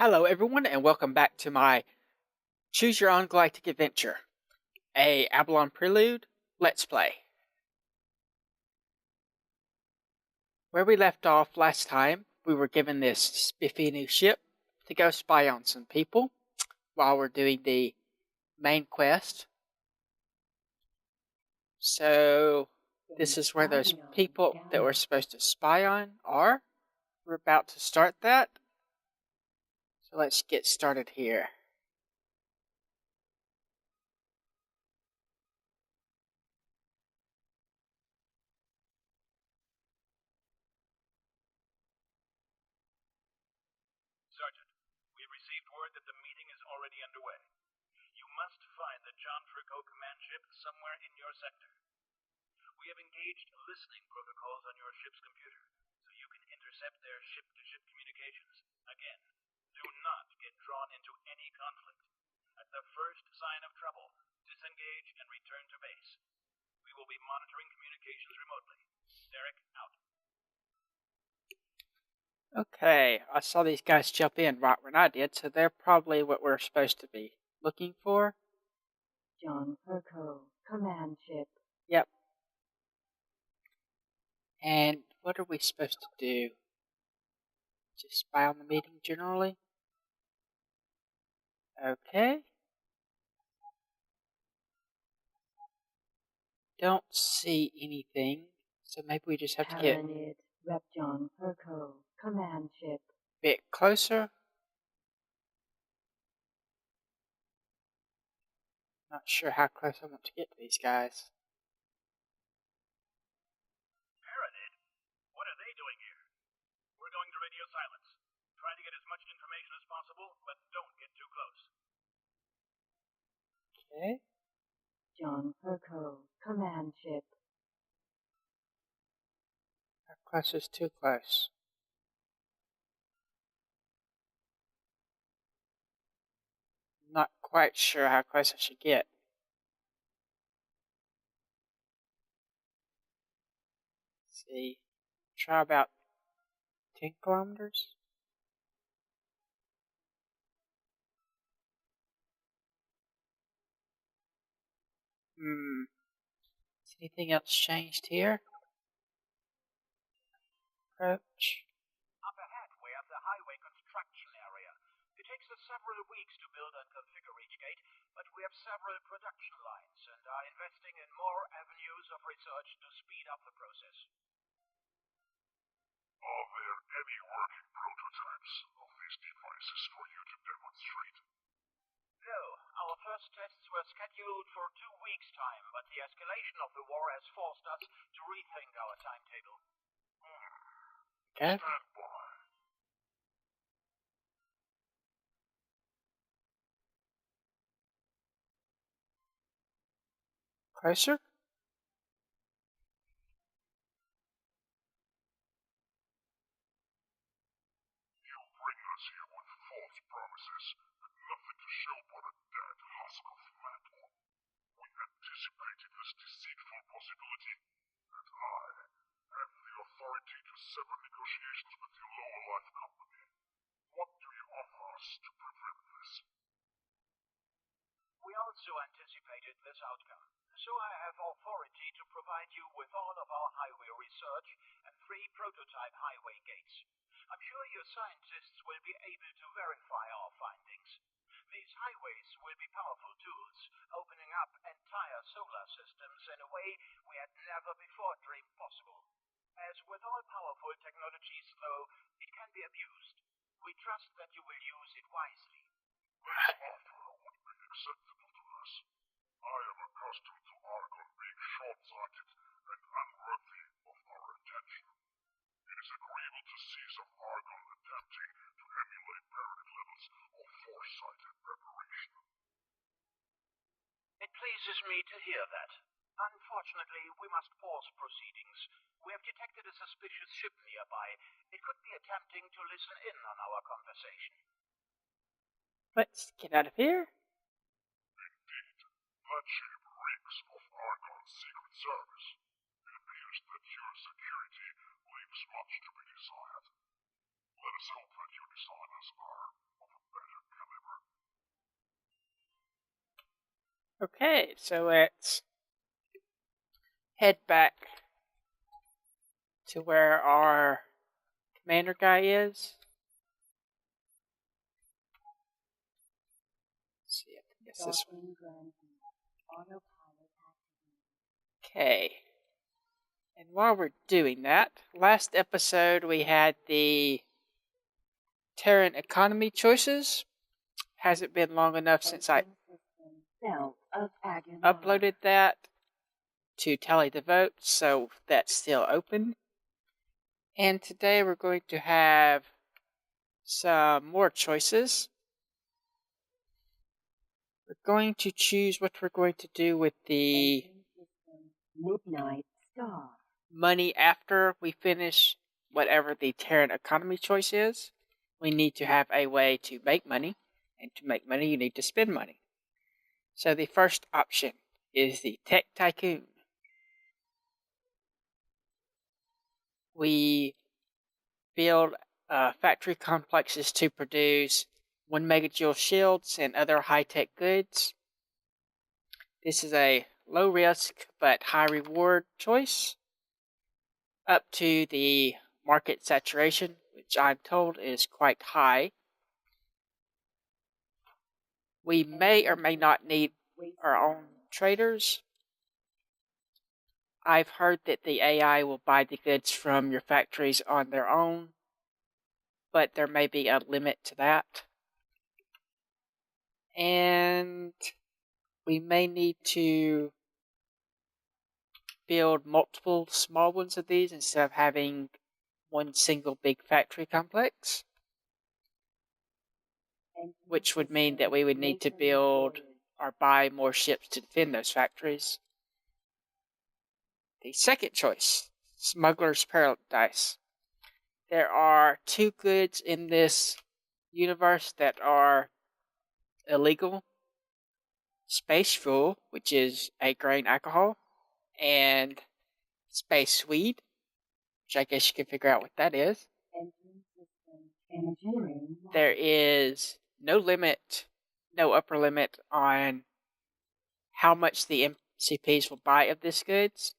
Hello, everyone, and welcome back to my Choose Your Own Galactic Adventure, a Avalon Prelude Let's Play. Where we left off last time, we were given this spiffy new ship to go spy on some people while we're doing the main quest. So, this is where those people that we're supposed to spy on are. We're about to start that. So let's get started here. Sergeant, we received word that the meeting is already underway. You must find the John Frico command ship somewhere in your sector. We have engaged listening protocols on your ship's computer, so you can intercept their ship-to-ship communications. Again, do not get drawn into any conflict. At the first sign of trouble, disengage and return to base. We will be monitoring communications remotely. Derek, out. Okay, I saw these guys jump in right when I did, so they're probably what we're supposed to be looking for. John Frico, command ship. Yep. And what are we supposed to do? Just spy on the meeting generally? Okay. Don't see anything, so maybe we just have to get Paranid, Rep John Frico, command ship. a bit closer. Not sure how close I want to get to these guys. Paranid? What are they doing here? We're going to radio silence. Try to get as much information as possible, but don't get too close. Okay. John Frico, command ship. How close is too close? Not quite sure how close I should get. Let's see. Try about 10 kilometers? Has anything else changed here? Approach. Up ahead, we have the highway construction area. It takes us several weeks to build and configure each gate, but we have several production lines and are investing in more avenues of research to speed up the process. Are there any working prototypes of these devices for you to demonstrate? No, our first tests were scheduled for 2 weeks' time, but the escalation of the war has forced us to rethink our timetable. Okay. Stand by. Closer? You bring us here with false promises and nothing to show but a dead husk of metal. We anticipated this deceitful possibility, and I have the authority to sever negotiations with your lower life company. What do you offer us to prevent this? We also anticipated this outcome, so I have authority to provide you with all of our highway research and 3 prototype highway gates. I'm sure your scientists will be able to verify our findings. These highways will be powerful tools, opening up entire solar systems in a way we had never before dreamed possible. As with all powerful technologies, though, it can be abused. We trust that you will use it wisely. This offer would be acceptable to us. I am accustomed to Argon being short-sighted and unworthy of our attention. It is agreeable to see some Argon attempting to emulate Paranid levels of foresighted preparation. It pleases me to hear that. Unfortunately, we must pause proceedings. We have detected a suspicious ship nearby. It could be attempting to listen in on our conversation. Let's get out of here. Indeed, that ship reeks of Argon's secret service. It appears that your security leaves much to be desired. Let us hope that your designers are of Okay, so let's head back to where our commander guy is. Let's see, I think it's this one. Okay. And while we're doing that, last episode we had the Terran economy choices. Hasn't been long enough since I uploaded that to tally the votes, so that's still open. And today we're going to have some more choices. We're going to choose what we're going to do with the Midnight Star. money after we finish whatever the Terran economy choice is. We need to have a way to make money, and to make money you need to spend money. So the first option is the Tech Tycoon. We build factory complexes to produce 1 megajoule shields and other high-tech goods. This is a low risk but high reward choice, up to the market saturation, which I'm told is quite high. We may or may not need our own traders. I've heard that the AI will buy the goods from your factories on their own, but there may be a limit to that. And we may need to build multiple small ones of these instead of having one single big factory complex, which would mean that we would need to build or buy more ships to defend those factories. The second choice, Smugglers Paradise. There are 2 goods in this universe that are illegal. Space fuel, which is a grain alcohol, and space weed, which I guess you can figure out what that is. There is no limit, no upper limit on how much the MCPs will buy of this goods,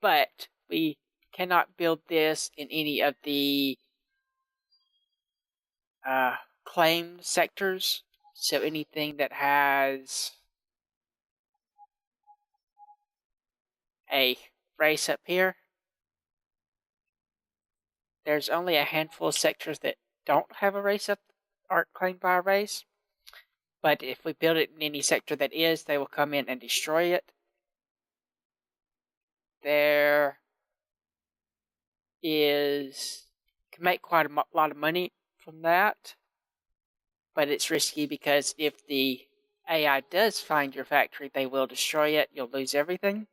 but we cannot build this in any of the claimed sectors. So anything that has a race up here, there's only a handful of sectors that don't have a race up, aren't claimed by a race. But if we build it in any sector that is, they will come in and destroy it. There is, you can make quite a lot of money from that, but it's risky because if the AI does find your factory, they will destroy it. You'll lose everything.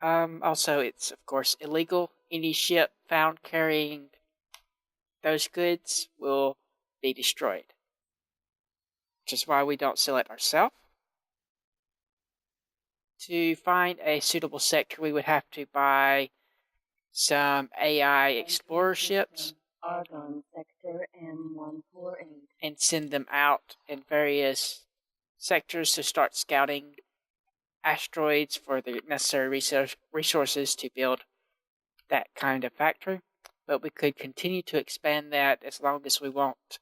Also, it's of course illegal. Any ship found carrying those goods will be destroyed, which is why we don't sell it ourselves. To find a suitable sector, we would have to buy some AI explorer ships Argon Sector N148. and send them out in various sectors to start scouting asteroids for the necessary resources to build that kind of factory. But we could continue to expand that as long as we want,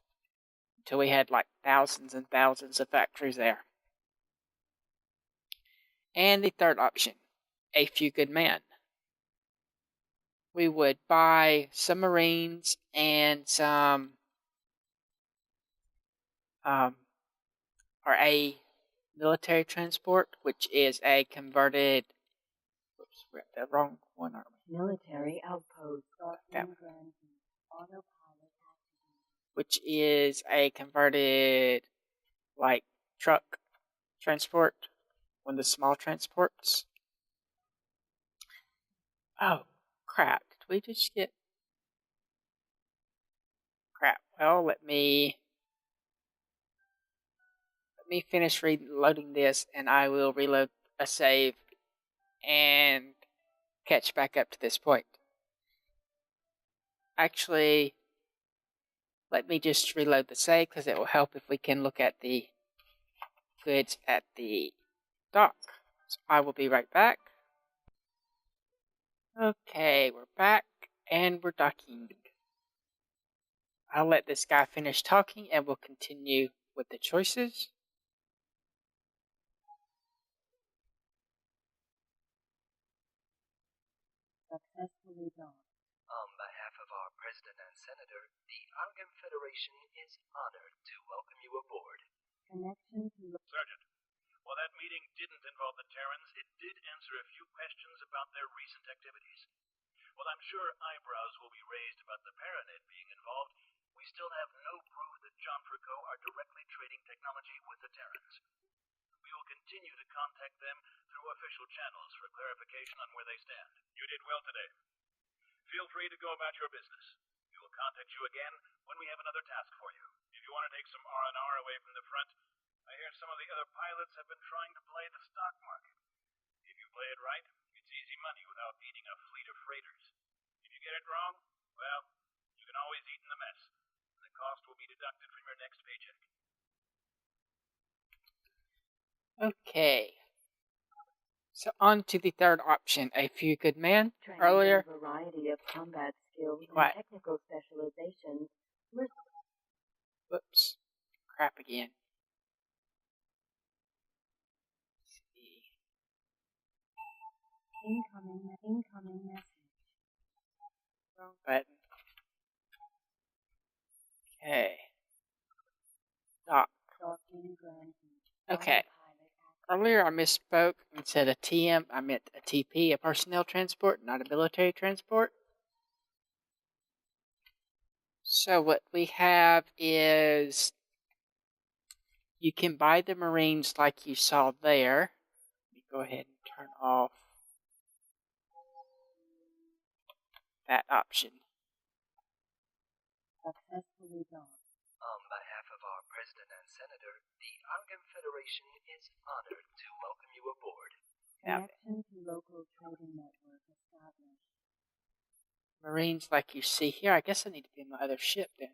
until we had like thousands and thousands of factories there. And the third option, A Few Good Men. We would buy some Marines and some or a military transport, which is a converted, oops, we're at the wrong one, aren't we? Military Outpost. That one. Which is a converted, like, truck transport, one of the small transports. Oh, crap. Did we just get... Crap. Well, let me finish reloading this, and I will reload a save and catch back up to this point. Actually, let me just reload the save, because it will help if we can look at the goods at the dock. So I will be right back. Okay, we're back and we're docking. I'll let this guy finish talking and we'll continue with the choices. Successfully done. On behalf of our President and Senator, the Argon Federation is honored to welcome you aboard. Connection to Sergeant, while that meeting didn't involve the Terrans, it did answer a few questions about their recent activities. While I'm sure eyebrows will be raised about the Paranet being involved, we still have no proof that John Foucault are directly trading technology with the Terrans. We will continue to contact them through official channels for clarification on where they stand. You did well today. Feel free to go about your business. We will contact you again when we have another task for you. If you want to take some R&R away from the front, I hear some of the other pilots have been trying to play the stock market. If you play it right, it's easy money without needing a fleet of freighters. If you get it wrong, well, you can always eat in the mess. And the cost will be deducted from your next paycheck. Okay. So on to the third option, a few good men. training Earlier, a variety of combat skills and What? technical specializations. whoops, crap again. Let's see. Incoming message. Wrong button. Okay. Dock. Docking granted. Okay. Autopilot active. Earlier I misspoke and said a TM. I meant a TP, a personnel transport, not a military transport. So what we have is you can buy the Marines like you saw there. Let me go ahead and turn off that option. Successfully done. On behalf of our President and Senator, the Argon Federation is honored to welcome you aboard. Yeah. Connection to local trading network established. Marines like you see here. I guess I need to be in my other ship then.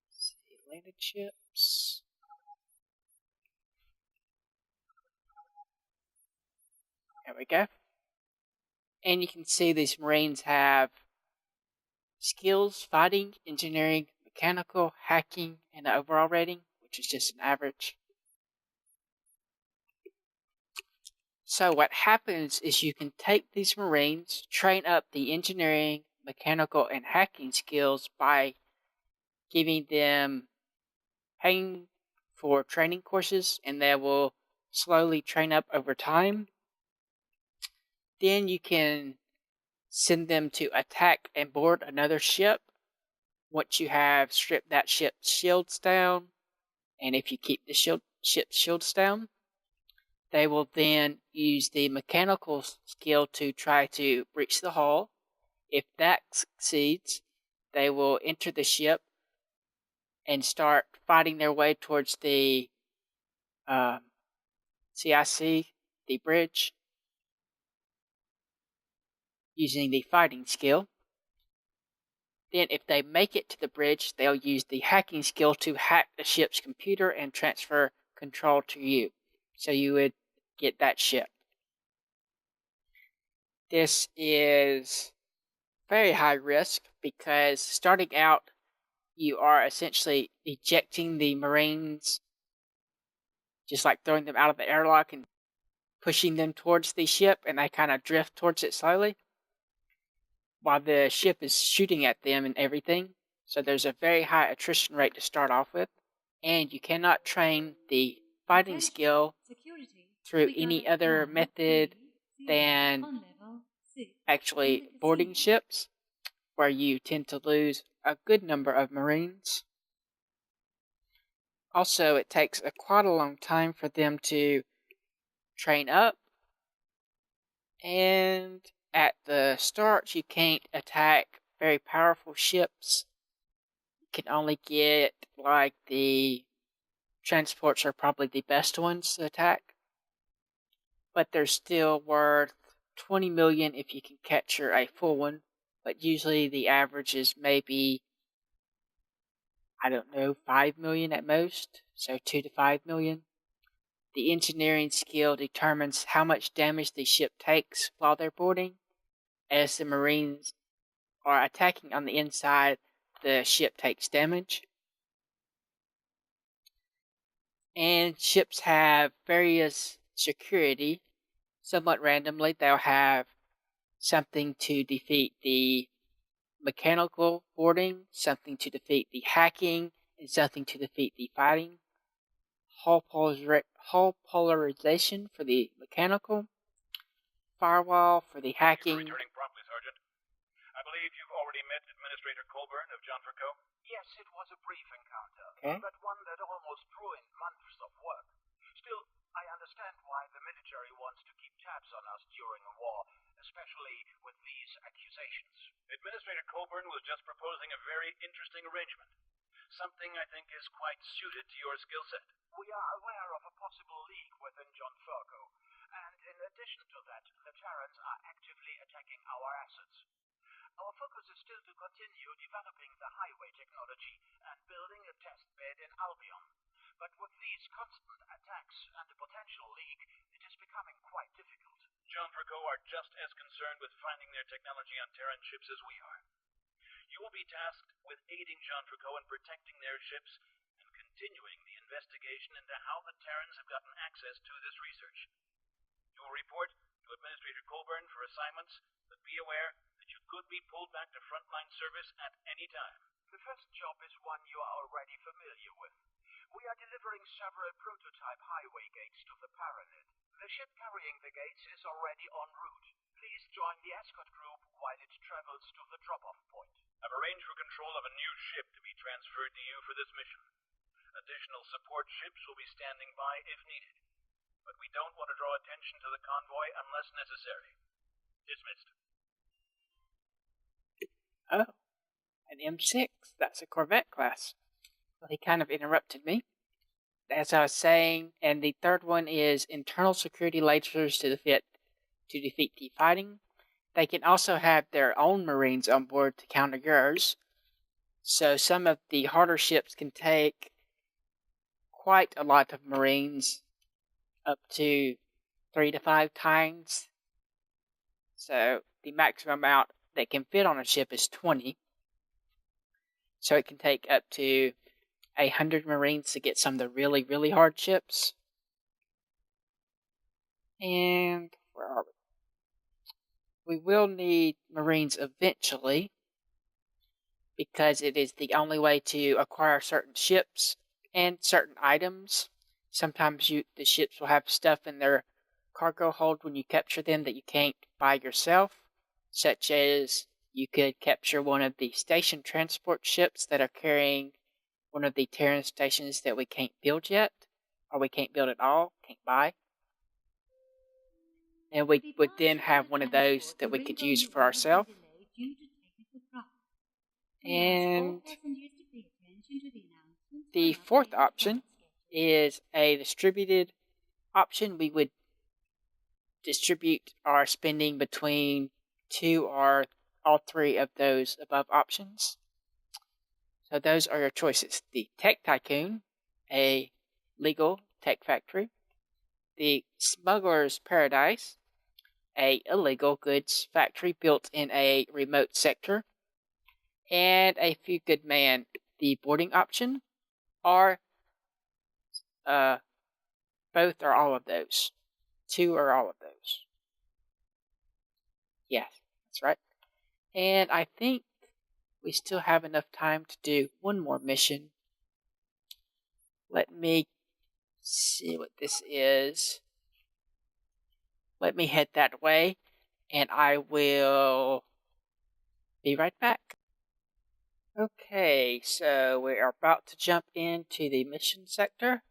Let's see, landed ships. There we go. And you can see these Marines have skills, fighting, engineering, mechanical, hacking, and an overall rating, which is just an average. So what happens is you can take these Marines, train up the engineering, mechanical, and hacking skills by giving them paying for training courses, and they will slowly train up over time. Then you can send them to attack and board another ship once you have stripped that ship's shields down. And if you keep the ship's shields down, they will then use the mechanical skill to try to breach the hull. If that succeeds, they will enter the ship and start fighting their way towards the CIC, the bridge, using the fighting skill. Then if they make it to the bridge, they'll use the hacking skill to hack the ship's computer and transfer control to you. So you would get that ship. This is very high risk because starting out, you are essentially ejecting the Marines, just like throwing them out of the airlock and pushing them towards the ship, and they kind of drift towards it slowly while the ship is shooting at them and everything. So there's a very high attrition rate to start off with, and you cannot train the fighting skill through any other method than actually boarding ships, where you tend to lose a good number of Marines. Also, it takes quite a long time for them to train up, and at the start you can't attack very powerful ships. You can only get, like, the transports are probably the best ones to attack, but they're still worth 20 million if you can capture a full one, but usually the average is maybe, I don't know, 5 million at most, so 2 to 5 million. the engineering skill determines how much damage the ship takes while they're boarding. As the Marines are attacking on the inside, the ship takes damage. And ships have various security. Somewhat randomly, they'll have something to defeat the mechanical boarding, something to defeat the hacking, and something to defeat the fighting. Hull polarization for the mechanical, firewall for the hacking. Returning promptly, Sergeant. I believe you've already met Administrator Colburn of John Franco? Yes, it was a brief encounter, but one that almost ruined months of work. Still, I understand why the military wants to keep tabs on us during a war, especially with these accusations. Administrator Colburn was just proposing a very interesting arrangement. Something I think is quite suited to your skill set. We are aware of a possible leak within John Fargo, and in addition to that, the Terrans are actively attacking our assets. Our focus is still to continue developing the highway technology and building a test bed in Albion. But with these constant attacks and a potential leak, it is becoming quite difficult. John Franco are just as concerned with finding their technology on Terran ships as we are. You will be tasked with aiding John Franco in protecting their ships and continuing the investigation into how the Terrans have gotten access to this research. You will report to Administrator Colburn for assignments, but be aware that you could be pulled back to frontline service at any time. The first job is one you are already familiar with. We are delivering several prototype highway gates to the Paranid. The ship carrying the gates is already en route. Please join the escort group while it travels to the drop-off point. I've arranged for control of a new ship to be transferred to you for this mission. Additional support ships will be standing by if needed. But we don't want to draw attention to the convoy unless necessary. Dismissed. Oh, an M6. That's a Corvette class. Well, he kind of interrupted me. As I was saying, and the third one is internal security lasers to defeat the fighting. They can also have their own Marines on board to counter yours. So some of the harder ships can take quite a lot of Marines, up to 3 to 5 times. So the maximum amount that can fit on a ship is 20. So it can take up to 100 Marines to get some of the really, really hard ships. And where are we? We will need Marines eventually, because it is the only way to acquire certain ships and certain items. Sometimes the ships will have stuff in their cargo hold when you capture them that you can't buy yourself, such as you could capture one of the station transport ships that are carrying one of the Terran stations that we can't build yet, or we can't build at all, can't buy. And we would then have one of those that we could use for ourselves. And the fourth option is a distributed option. We would distribute our spending between 2 or all 3 of those above options. So those are your choices. The Tech Tycoon, a legal tech factory. The Smugglers Paradise, a illegal goods factory built in a remote sector. And a Few Good Man, the boarding option, or both or all of those. 2 or all of those. Yes, that's right. And I think we still have enough time to do one more mission. Let me see what this is. Let me head that way, and I will be right back. Okay, so we are about to jump into the mission sector.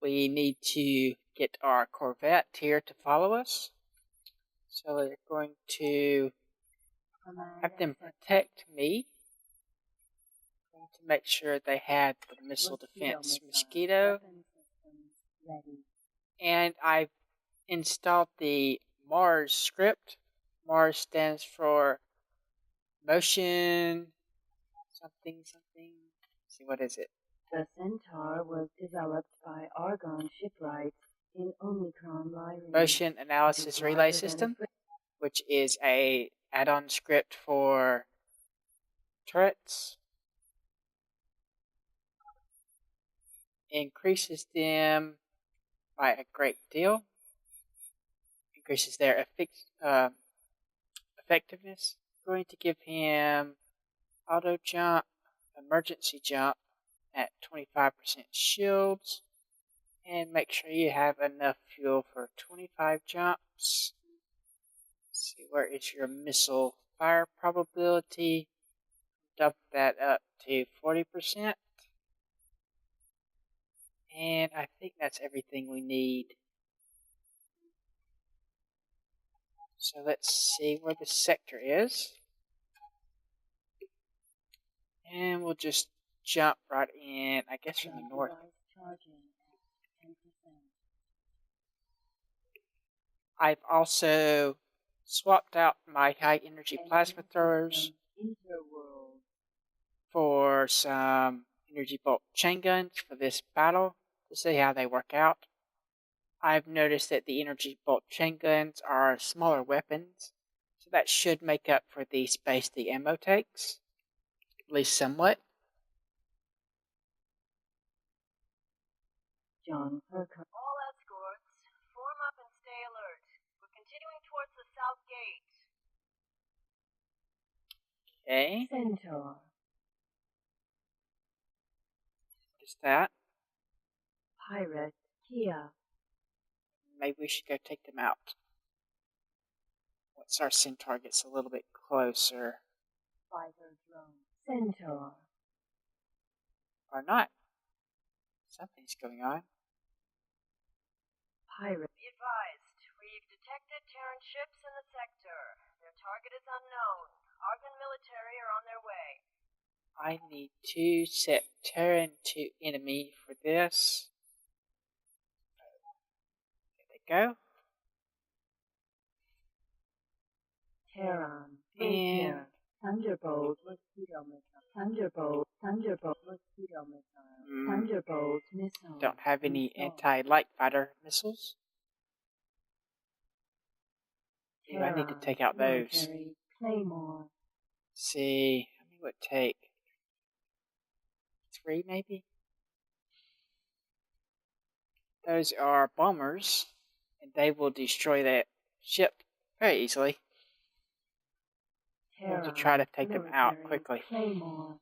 We need to get our Corvette here to follow us. So we're going to have them protect me. I'm going to make sure they had the missile defense Mosquito. And I've installed the Mars script. Mars stands for motion something. Let's see, what is it? The Centaur was developed by Argon Shipwrights In Omicron Lyran. Motion Analysis Relay System, which is a add-on script for turrets. Increases them by a great deal. Increases their effectiveness. Going to give him auto jump, emergency jump at 25% shields, and make sure you have enough fuel for 25 jumps. Let's see, where is your missile fire probability? Dump that up to 40%. And I think that's everything we need. So let's see where the sector is. And we'll just jump right in, I guess from the north. I've also swapped out my high energy plasma throwers for some energy bolt chain guns for this battle to see how they work out. I've noticed that the energy bolt chain guns are smaller weapons, so that should make up for the space the ammo takes, at least somewhat. John Perko. All escorts, form up and stay alert. We're continuing towards the south gate. Okay, Centaur. what is that? Pirate. Kia. Maybe we should go take them out. Once our Centaur gets a little bit closer. Fighter drone. Centaur. Or not. Something's going on. Pirate. Be advised, we've detected Terran ships in the sector. Their target is unknown. Argon military are on their way. I need to set Terran to enemy for this. There they go. Terran. And Thunderbolt. Mosquito missile. Thunderbolt. Thunderbolt. Mosquito missile. Thunderbolt missile. don't have any Installed. anti-light fighter missiles. Ooh, I need to Terran. take out those. Military. Claymore. See, how many would it take? 3 maybe? Those are bombers, and they will destroy that ship very easily. We'll have to try to take them out Military. quickly. Claymore.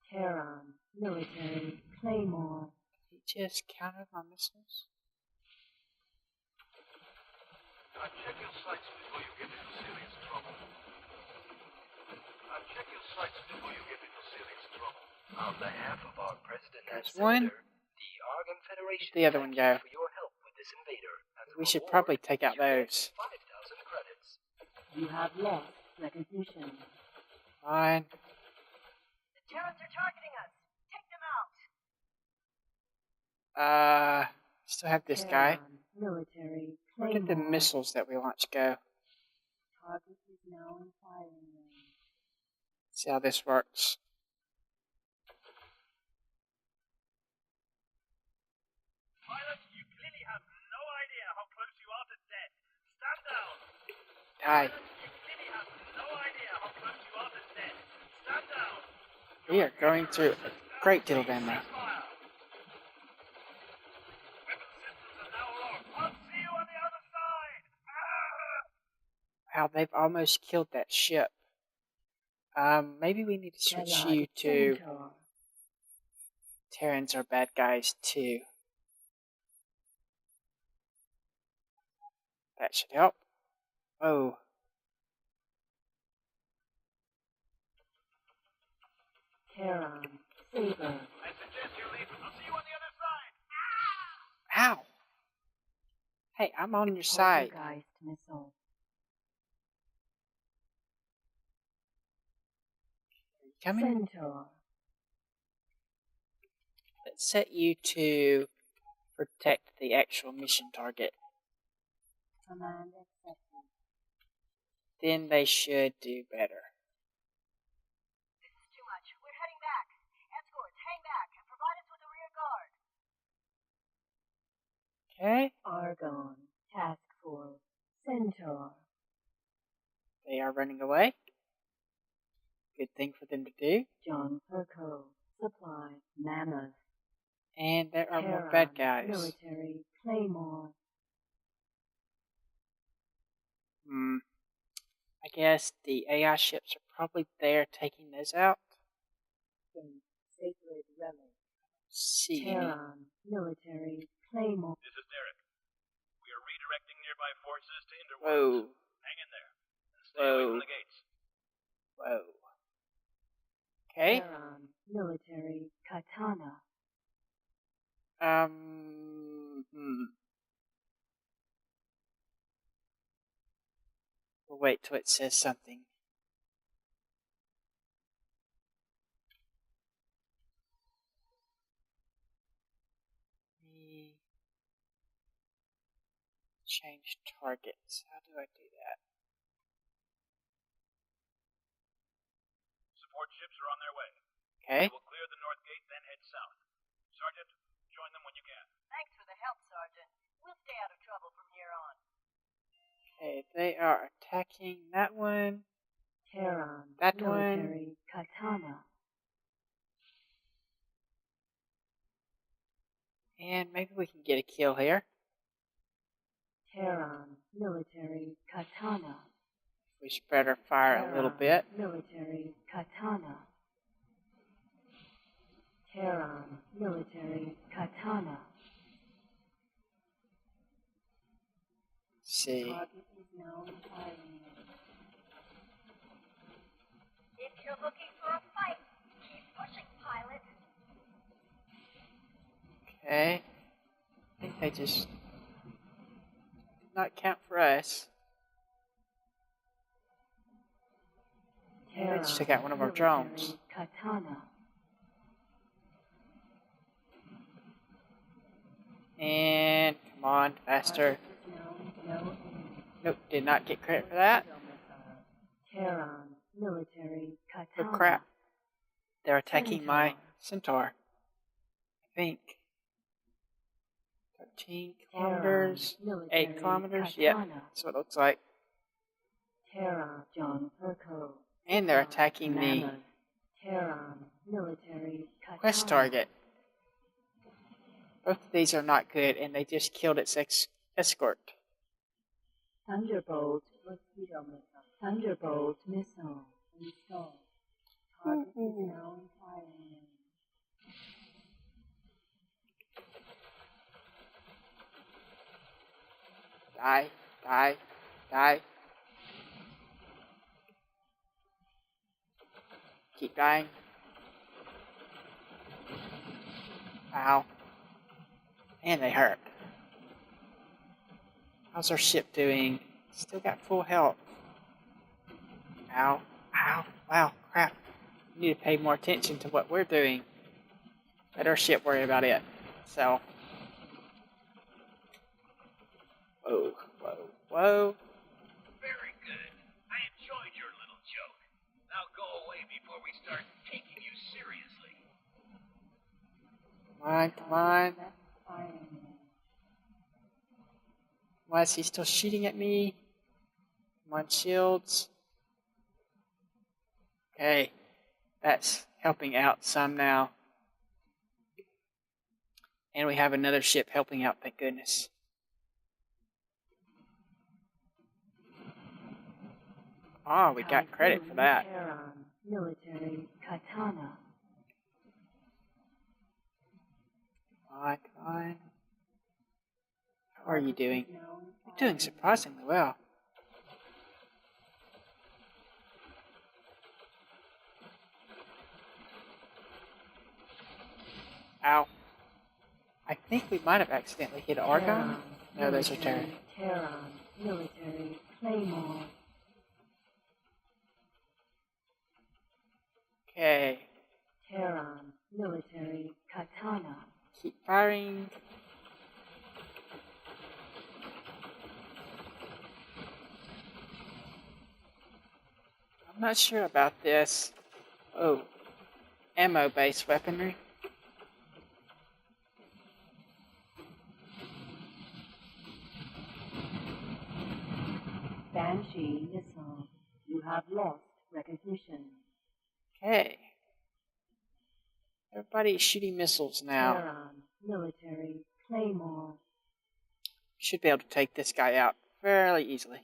Terran. Military. Claymore. He just counted my missiles. Check your sights before you get into serious trouble. Check your sights before you get into serious trouble. On behalf of our president and There's one. senator, the Argon Federation The other one thank go. you for your help with this invader. As a We should reward, probably take out you get those. 5,000 credits. You have lost recognition. Fine. The Terrans are targeting us. Take them out. Still have this guy. Terran. Military. Where did the Claymore. missiles that we launched go? Target is now in firing range. See how this works. Pilot, you clearly have no idea how close you are to death. Stand down. Die. You clearly have no idea how close you are to death. Stand down. We are going through a great deal of ammo. Fire. Weapon systems are now locked. I'll see you on the other side. Wow, they've almost killed that ship. Maybe we need to switch Allied you to Centaur. Terrans are bad guys too. That should help. Oh, Terran. Saber. I suggest you leave. I'll see you on the other side. ow! Hey, I'm on your side. Poltergeist missile. Coming. Centaur. Let's set you to protect the actual mission target. Command accepted. Then they should do better. This is too much. We're heading back. Okay. Argon, Task Force, Centaur. They are running away. Good thing for them to do. John Perko, Supply, Mammoth. And there are more Terran, bad guys. Military, Claymore. I guess the AI ships are probably there taking those out. Sacred Relic. See. Terran, Military, Claymore. This is Derek. We are redirecting nearby forces to Interworld. Whoa. Hang in there. And stay away Whoa. from the gates. Whoa. Okay. Terran, Military, Katana. We'll wait till it says something. Change targets. How do I do that? Support ships are on their way. Okay. They will clear the north gate, then head south. Sergeant, join them when you can. Thanks for the help, Sergeant. We'll stay out of trouble from here on. Okay, they are attacking that one. Terran, That Military, Katana. And maybe we can get a kill here. Terran, Military, Katana. We should better fire a little bit. Military, Katana. Terran, Military, Katana. See. Target is now in firing range. If you're looking for a fight, keep pushing, pilot. Okay. I think they just did not count for us. Terran, Let's check out one of our Military, drones. Katana. And come on, faster. Target is now no enemy. Nope, did not get credit for that. Terran, Military, Oh Katana. crap. They're attacking my Centaur. I think. 13 kilometers. Terran, 8 Military, kilometers. Yep, Katana. that's what it looks like. Terran, John Perko. And they're attacking the Mammoth. Terran, Military, Katana. quest target. Both of these are not good, and they just killed its escort. Thunderbolt mosquito missile. Thunderbolt missile installed. Target is now in firing range. Die, die, die. Keep dying. Ow. And they hurt. How's our ship doing? Still got full health. Ow. Ow. Wow. Crap. We need to pay more attention to what we're doing. Let our ship worry about it. So. Whoa. Whoa. Whoa. Very good. I enjoyed your little joke. Now go away before we start taking you seriously. Come on. Come on. That's firing range. Why is he still shooting at me? Come on, shields. Okay. That's helping out some now. And we have another ship helping out, thank goodness. Oh, we got credit for that. Terran, Military, Katana. Come on, come on. How are you doing? Now in You're doing firing surprisingly well. Ow. I think we might have accidentally hit Argon. Terran, No, those are Military, Terran. Terran, Military, Claymore. Okay. Terran, Military, Katana. Keep firing. I'm not sure about this. Oh. Ammo-based weaponry. Banshee missile. You have lost recognition. Okay. Everybody's shooting missiles now. Terran military claymore. Should be able to take this guy out fairly easily.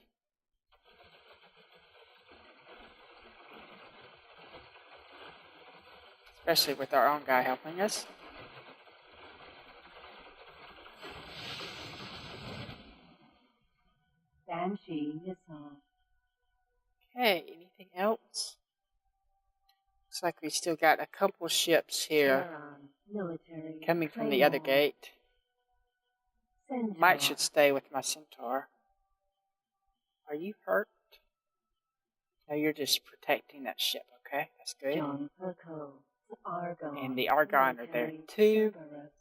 Especially with our own guy helping us. Banshee missile. Okay, anything else? Looks like we still got a couple ships here Terran military coming from the other claymore. gate. Centaur. Might should stay with my centaur. Are you hurt? No, you're just protecting that ship, okay? That's good. John Perko. Argon. And the Argon are there too. Cerberus.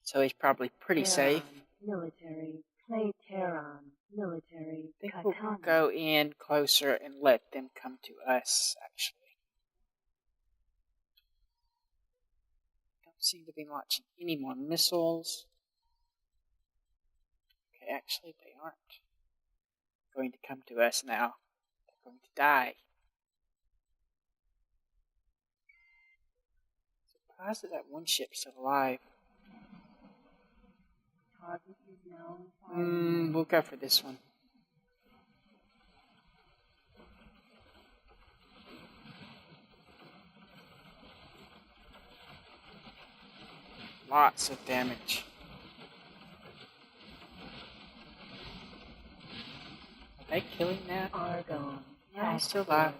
So he's probably pretty safe. Military clay Terran military I think we'll katana. go in closer and let them come to us, actually. Don't seem to be launching any more missiles. Okay, actually they aren't going to come to us now. They're going to die. Surprised that one ship's still alive. Target is now firing. We'll go for this one. Lots of damage. Are they killing that? Argon. No, he's still alive.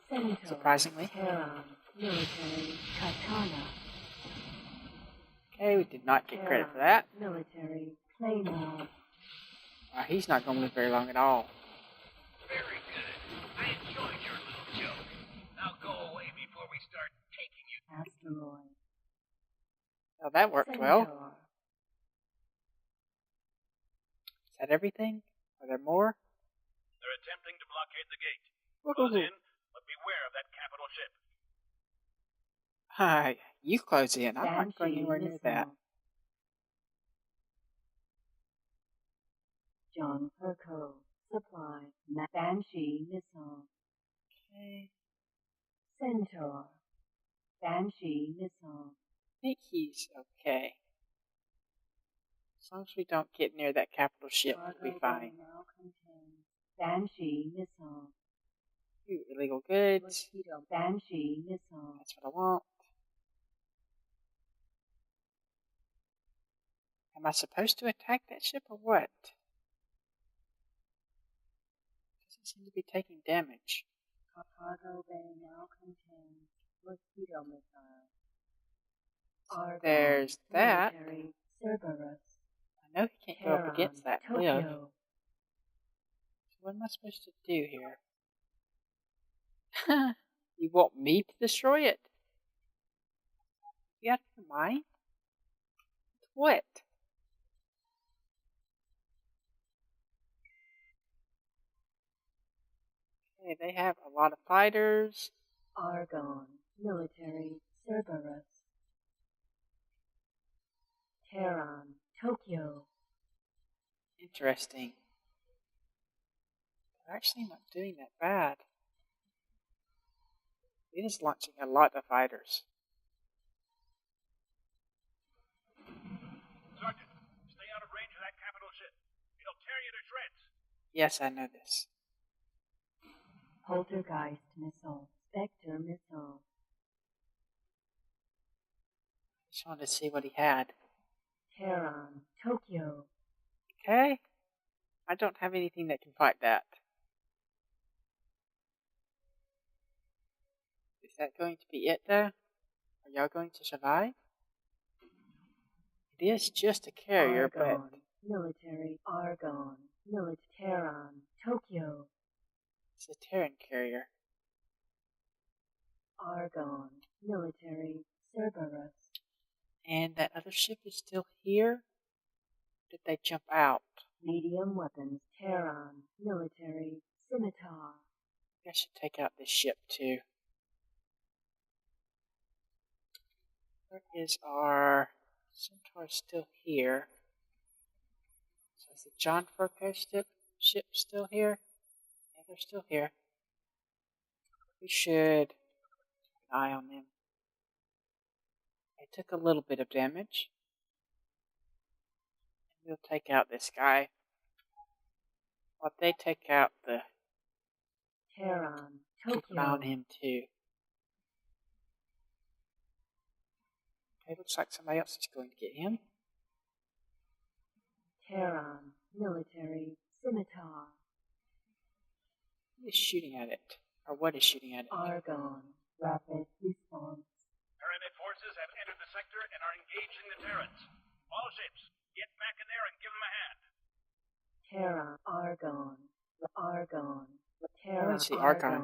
Centaur. Surprisingly. Terran military katana. Okay, we did not get credit for that. Military claymore. He's not going to live very long at all. Very good. I enjoyed your little joke. Now go away before we start taking you. Asteroid. Oh, that worked well. Centaur. Is that everything? Are there more? They're attempting to blockade the gate. Woohoo. Close in, but beware of that capital ship. Hi, you close in. I'm not going Banshee anywhere near missile. that. John Perko. Supply. Banshee missile. Okay. Centaur. Banshee missile. I think he's okay. As long as we don't get near that capital ship, we'll be fine. Now contains Banshee missile. Ooh, illegal goods. Mosquito. Banshee missile. That's what I want. Am I supposed to attack that ship or what? Doesn't seem to be taking damage. Cargo bay now contains mosquito missile. Argon. There's that. Military Cerberus. I know he can't go up against that cliff. Tokyo. So what am I supposed to do here? You want me to destroy it? You out of your mind? What? Okay, they have a lot of fighters. Argon. Military Cerberus. Terran. Tokyo. Interesting. They're actually not doing that bad. It is launching a lot of fighters. Sergeant, stay out of range of that capital ship. It'll tear you to shreds. Yes, I know this. Poltergeist missile. Spectre missile. Just wanted to see what he had. Terran. Tokyo. Okay. I don't have anything that can fight that. Is that going to be it, though? Are y'all going to survive? It is just a carrier, Argon. but Military. Argon. Military. Terran. Tokyo. it's a Terran carrier. Argon. Military. Cerberus. And that other ship is still here? Did they jump out? Medium weapons. Terran. Military. Scimitar. I should take out this ship, too. Where is our Centaur still here? So is the John Furco ship still here? they're still here. We should keep an eye on them. They took a little bit of damage. We'll take out this guy. While they take out the... Tehran, keep an eye on Tokyo. him too. Okay, looks like somebody else is going to get him. Tehran, military, scimitar. Who is shooting at it? Or what is shooting at it? Argon, rapid response. Pyramid forces have entered the sector and are engaging the Terrans. All ships, get back in there and give them a hand. Tehran, Argon, Argon, I Tehran, want to see Argon.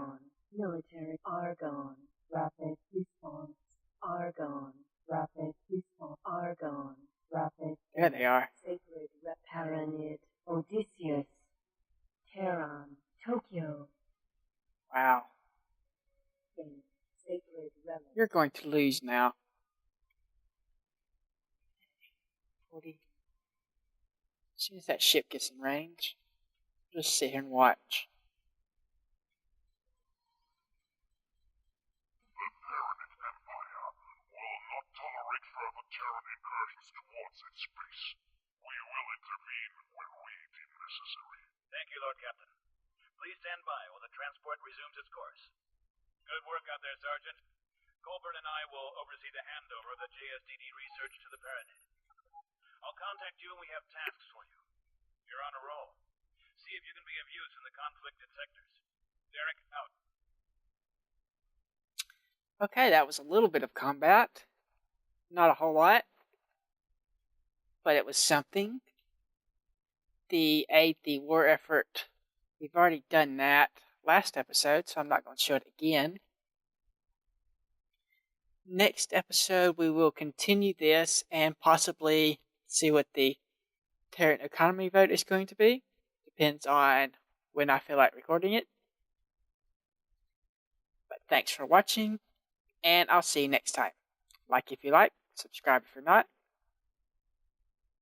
military, Argon, rapid response. Argon, rapid response. Argon, rapid. There they are. Sacred Paranid, Odysseus, Tehran, Tokyo. Wow. Sacred relic. You're going to lose now. 40. As soon as that ship gets in range, just sit here and watch. The Tyranid Empire will not tolerate further Terran incursions towards its space. We will intervene when we deem necessary. Thank you, Lord Captain. Please stand by while the transport resumes its course. Good work out there, Sergeant. Colburn and I will oversee the handover of the JSDD research to the Paranid. I'll contact you when we have tasks for you. You're on a roll. See if you can be of use in the conflicted sectors. Derek, out. Okay, that was a little bit of combat. Not a whole lot. But it was something. The aid the war effort, we've already done that last episode, so I'm not going to show it again. Next episode, we will continue this and possibly see what the Terran economy vote is going to be. Depends on when I feel like recording it. But thanks for watching, and I'll see you next time. Like if you like, subscribe if you're not.